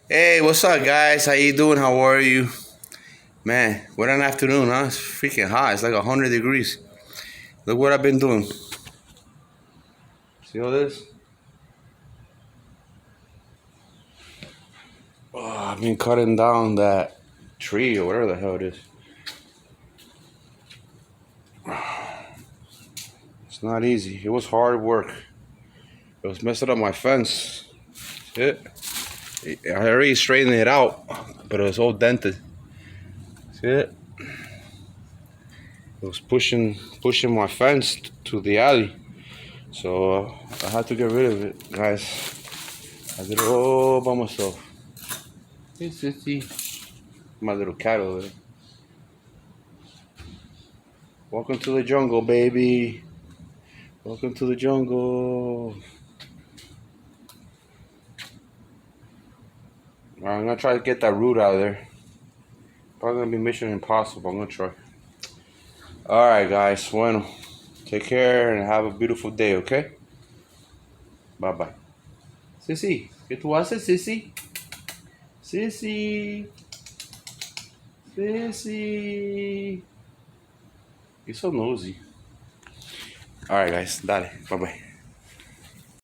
Hey, what's up, guys? How you doing? How are you? Man, what an afternoon, huh? It's freaking hot. It's like 100 degrees. Look what I've been doing. See all this? Oh, I've been cutting down that tree or whatever the hell it is. It's not easy. It was hard work. It was messing up my fence. See it? I already straightened it out, but it was all dented. See it? It was pushing my fence to the alley. So I had to get rid of it, guys. I did it all by myself. Hey, sissy. My little cat over there. Welcome to the jungle, baby. Welcome to the jungle. Alright, I'm gonna try to get that root out of there. Probably gonna be mission impossible. I'm gonna try. Alright, guys. Bueno. Take care and have a beautiful day, okay? Bye bye. Sissy, ¿qué tú haces, Sissy? Sissy. Sissy. You're so nosy. Alright, guys. Dale. Bye bye.